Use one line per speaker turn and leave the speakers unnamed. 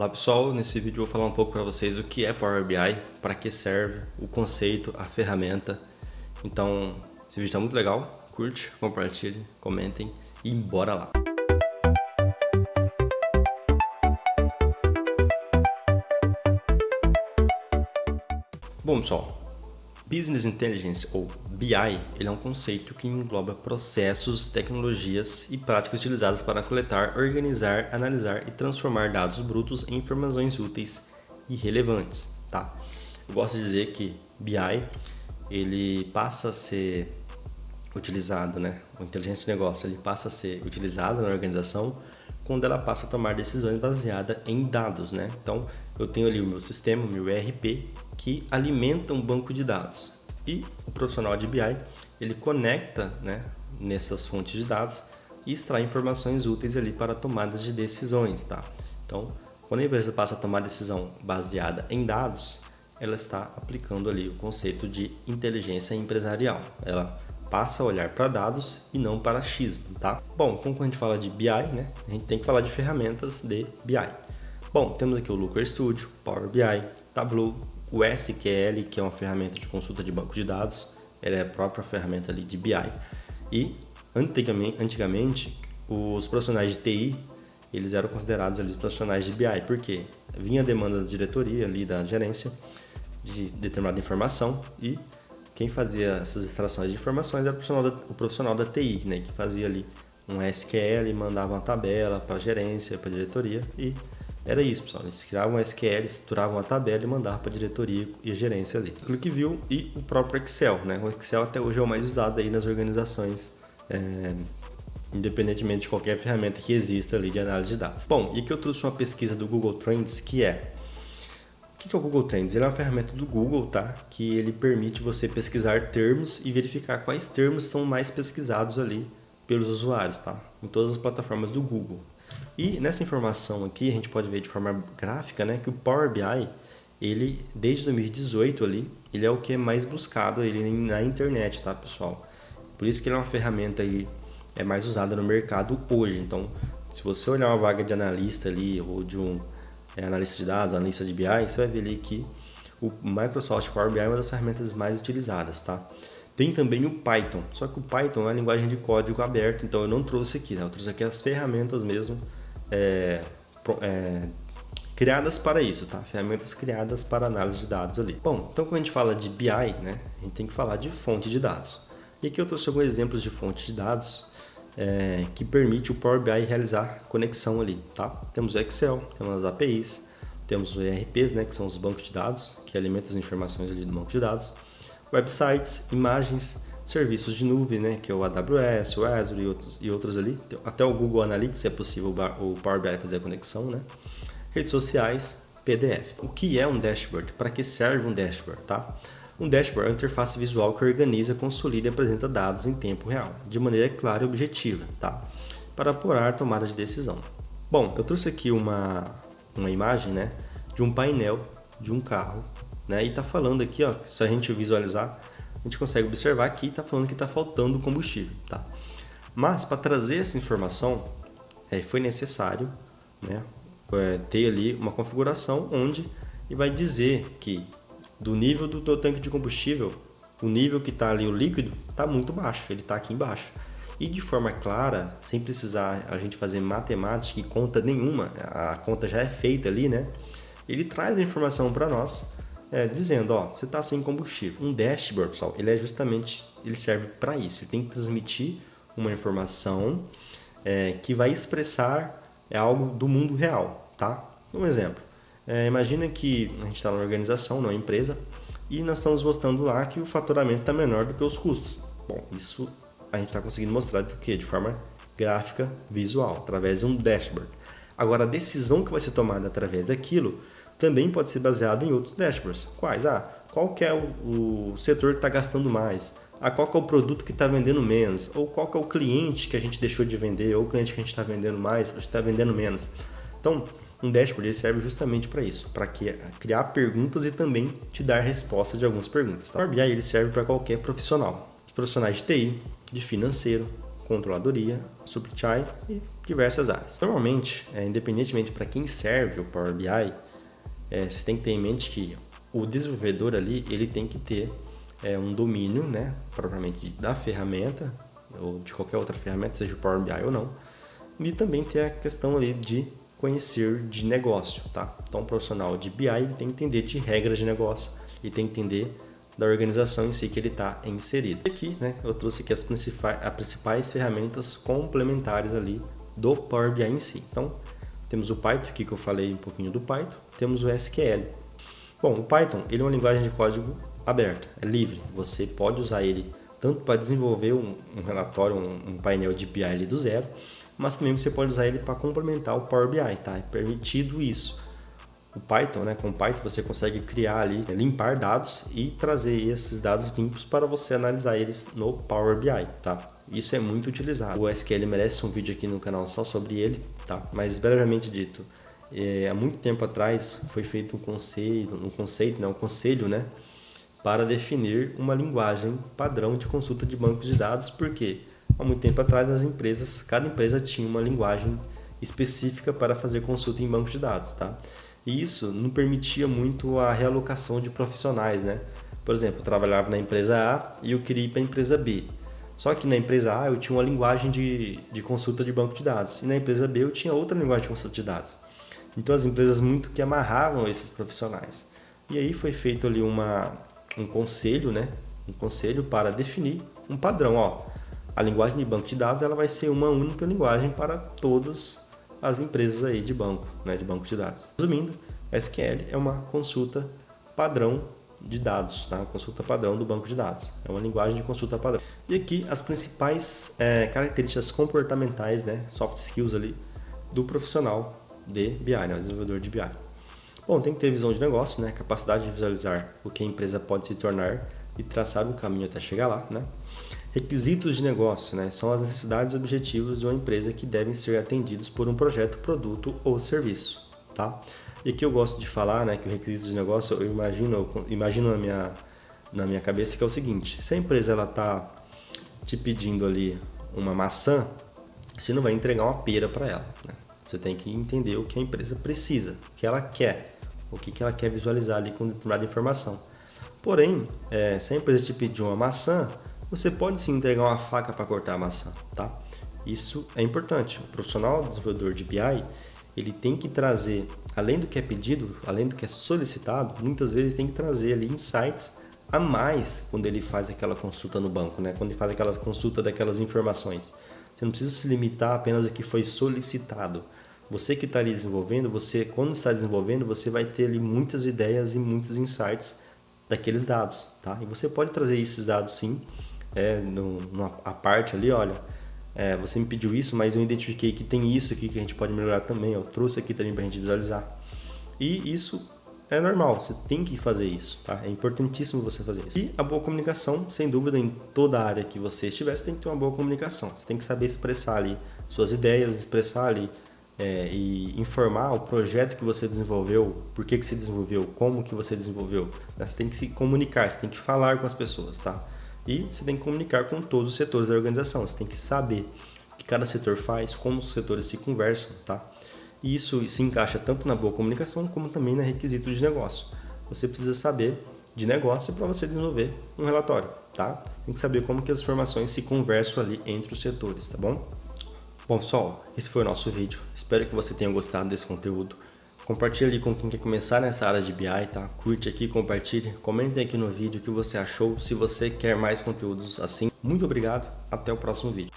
Olá pessoal, nesse vídeo eu vou falar um pouco para vocês o que é Power BI, para que serve, o conceito, a ferramenta. Então, esse vídeo está muito legal, curte, compartilhe, comentem e bora lá! Bom pessoal, Business Intelligence ou BI, ele é um conceito que engloba processos, tecnologias e práticas utilizadas para coletar, organizar, analisar e transformar dados brutos em informações úteis e relevantes, tá? Eu gosto de dizer que BI, ele passa a ser utilizado, né? O inteligência de negócio, ele passa a ser utilizado na organização quando ela passa a tomar decisões baseadas em dados, né? Então, eu tenho ali o meu sistema, o meu ERP, que alimenta um banco de dados. E o profissional de BI, ele conecta, né, nessas fontes de dados e extrai informações úteis ali para tomadas de decisões, tá? Então, quando a empresa passa a tomar decisão baseada em dados, ela está aplicando ali o conceito de inteligência empresarial. Ela passa a olhar para dados e não para achismo, tá? Bom, como a gente fala de BI, né, a gente tem que falar de ferramentas de BI. Bom, temos aqui o Looker Studio, Power BI, Tableau, o SQL, que é uma ferramenta de consulta de banco de dados, ela é a própria ferramenta ali de BI. E antigamente os profissionais de TI, eles eram considerados ali os profissionais de BI, porque vinha a demanda da diretoria ali, da gerência, de determinada informação e quem fazia essas extrações de informações era o profissional da TI, né, que fazia ali um SQL, mandava uma tabela para a gerência, para a diretoria e era isso, pessoal. Eles criavam um SQL, estruturavam uma tabela e mandavam para a diretoria e a gerência ali. O ClickView e o próprio Excel, né? O Excel até hoje é o mais usado aí nas organizações, independentemente de qualquer ferramenta que exista ali de análise de dados. Bom, e aqui eu trouxe uma pesquisa do Google Trends que é... O que é o Google Trends? Ele é uma ferramenta do Google, tá? Que ele permite você pesquisar termos e verificar quais termos são mais pesquisados ali pelos usuários, tá? Em todas as plataformas do Google. E nessa informação aqui a gente pode ver de forma gráfica, né, que o Power BI, ele desde 2018 ali, ele é o que é mais buscado ele na internet, tá, pessoal? Por isso que ele é uma ferramenta aí mais usada no mercado hoje. Então, se você olhar uma vaga de analista ali ou de um analista de dados, analista de BI, você vai ver ali que o Microsoft Power BI é uma das ferramentas mais utilizadas, tá? Tem também o Python, só que o Python é uma linguagem de código aberto, então eu não trouxe aqui, né? Eu trouxe aqui as ferramentas mesmo criadas para isso, tá? Ferramentas criadas para análise de dados ali. Bom, então quando a gente fala de BI, né, a gente tem que falar de fonte de dados. E aqui eu trouxe alguns exemplos de fonte de dados que permite o Power BI realizar conexão ali, tá? Temos o Excel, temos as APIs, temos os ERPs, né, que são os bancos de dados, que alimentam as informações ali do banco de dados, websites, imagens, serviços de nuvem, né, que é o AWS, o Azure e outros ali. Até o Google Analytics é possível o Power BI fazer a conexão, né? Redes sociais, PDF. O que é um dashboard? Para que serve um dashboard, tá? Um dashboard é uma interface visual que organiza, consolida e apresenta dados em tempo real, de maneira clara e objetiva, tá? Para apurar a tomada de decisão. Bom, eu trouxe aqui uma imagem, né, de um painel de um carro, né? E tá falando aqui, ó, se a gente visualizar, a gente consegue observar que está falando que está faltando combustível, tá? Mas para trazer essa informação, foi necessário, né, ter ali uma configuração onde vai dizer que do nível do tanque de combustível, o nível que está ali o líquido está muito baixo, ele está aqui embaixo. E de forma clara, sem precisar a gente fazer matemática e conta nenhuma, a conta já é feita ali, né? Ele traz a informação para nós, dizendo, ó, você está sem combustível. Um dashboard, pessoal, ele serve para isso. Ele tem que transmitir uma informação que vai expressar algo do mundo real, tá? Um exemplo, imagina que a gente está numa organização, numa empresa, e nós estamos mostrando lá que o faturamento está menor do que os custos. Bom, isso a gente está conseguindo mostrar do quê? De forma gráfica, visual, através de um dashboard. Agora, a decisão que vai ser tomada através daquilo também pode ser baseado em outros dashboards. Quais? Qual que é o setor que está gastando mais? Qual que é o produto que está vendendo menos? Ou qual que é o cliente que a gente deixou de vender? Ou o cliente que a gente está vendendo mais, ou está vendendo menos? Então, um dashboard ele serve justamente para isso, para criar perguntas e também te dar respostas de algumas perguntas. Tá? O Power BI ele serve para qualquer profissional. Os profissionais de TI, de financeiro, controladoria, supply chain e diversas áreas. Normalmente, independentemente para quem serve o Power BI, você tem que ter em mente que o desenvolvedor ali, ele tem que ter um domínio, né, propriamente da ferramenta, ou de qualquer outra ferramenta, seja o Power BI ou não, e também ter a questão ali de conhecer de negócio, tá? Então, o profissional de BI ele tem que entender de regras de negócio e tem que entender da organização em si que ele está inserido. E aqui, né, eu trouxe aqui as principais ferramentas complementares ali do Power BI em si. Então, temos o Python, aqui que eu falei um pouquinho do Python, temos o SQL. Bom, o Python ele é uma linguagem de código aberta, é livre. Você pode usar ele tanto para desenvolver um relatório, um painel de BI ali do zero, mas também você pode usar ele para complementar o Power BI, tá? É permitido isso. O Python, né? Com o Python você consegue criar ali, limpar dados e trazer esses dados limpos para você analisar eles no Power BI, tá? Isso é muito utilizado. O SQL merece um vídeo aqui no canal só sobre ele, tá? Mas brevemente dito, há muito tempo atrás foi feito um conselho, né? Para definir uma linguagem padrão de consulta de bancos de dados, porque há muito tempo atrás cada empresa tinha uma linguagem específica para fazer consulta em bancos de dados, tá? E isso não permitia muito a realocação de profissionais, né? Por exemplo, eu trabalhava na empresa A e eu queria ir para a empresa B. Só que na empresa A eu tinha uma linguagem de consulta de banco de dados e na empresa B eu tinha outra linguagem de consulta de dados. Então as empresas muito que amarravam esses profissionais. E aí foi feito ali um conselho, né? Um conselho para definir um padrão, ó. A linguagem de banco de dados ela vai ser uma única linguagem para todas as empresas aí de banco, né, de banco de dados. Resumindo, SQL é uma consulta padrão de dados, tá? Consulta padrão do banco de dados. É uma linguagem de consulta padrão. E aqui as principais características comportamentais, né, soft skills ali do profissional de BI, né, o desenvolvedor de BI. Bom, tem que ter visão de negócio, né, capacidade de visualizar o que a empresa pode se tornar e traçar um caminho até chegar lá, né? Requisitos de negócio, né? São as necessidades e objetivos de uma empresa que devem ser atendidos por um projeto, produto ou serviço, tá? E aqui eu gosto de falar, né, que o requisito de negócio, eu imagino na minha cabeça que é o seguinte: se a empresa ela tá te pedindo ali uma maçã, você não vai entregar uma pera para ela, né? Você tem que entender o que a empresa precisa, o que ela quer, o que ela quer visualizar ali com determinada informação. Porém, se a empresa te pedir uma maçã, você pode sim entregar uma faca para cortar a maçã, tá? Isso é importante. O profissional desenvolvedor de BI, ele tem que trazer, além do que é pedido, além do que é solicitado, muitas vezes tem que trazer ali insights a mais quando ele faz aquela consulta no banco, né? Quando ele faz aquela consulta daquelas informações. Você não precisa se limitar apenas ao que foi solicitado. Você que está ali desenvolvendo, quando está desenvolvendo, você vai ter ali muitas ideias e muitos insights daqueles dados, tá? E você pode trazer esses dados sim, a parte ali, olha, você me pediu isso, mas eu identifiquei que tem isso aqui que a gente pode melhorar também, eu trouxe aqui também para a gente visualizar. E isso é normal, você tem que fazer isso, tá? É importantíssimo você fazer isso. E a boa comunicação, sem dúvida, em toda a área que você estiver, você tem que ter uma boa comunicação. Você tem que saber expressar ali suas ideias, expressar ali e informar o projeto que você desenvolveu, por que você desenvolveu, como que você desenvolveu. Você tem que se comunicar, você tem que falar com as pessoas, tá? E você tem que comunicar com todos os setores da organização. Você tem que saber o que cada setor faz, como os setores se conversam, tá? E isso se encaixa tanto na boa comunicação como também na requisito de negócio. Você precisa saber de negócio para você desenvolver um relatório, tá? Tem que saber como que as informações se conversam ali entre os setores, tá bom? Bom, pessoal, esse foi o nosso vídeo. Espero que você tenha gostado desse conteúdo. Compartilhe com quem quer começar nessa área de BI, tá? Curte aqui, compartilhe, comentem aqui no vídeo o que você achou, se você quer mais conteúdos assim. Muito obrigado, até o próximo vídeo.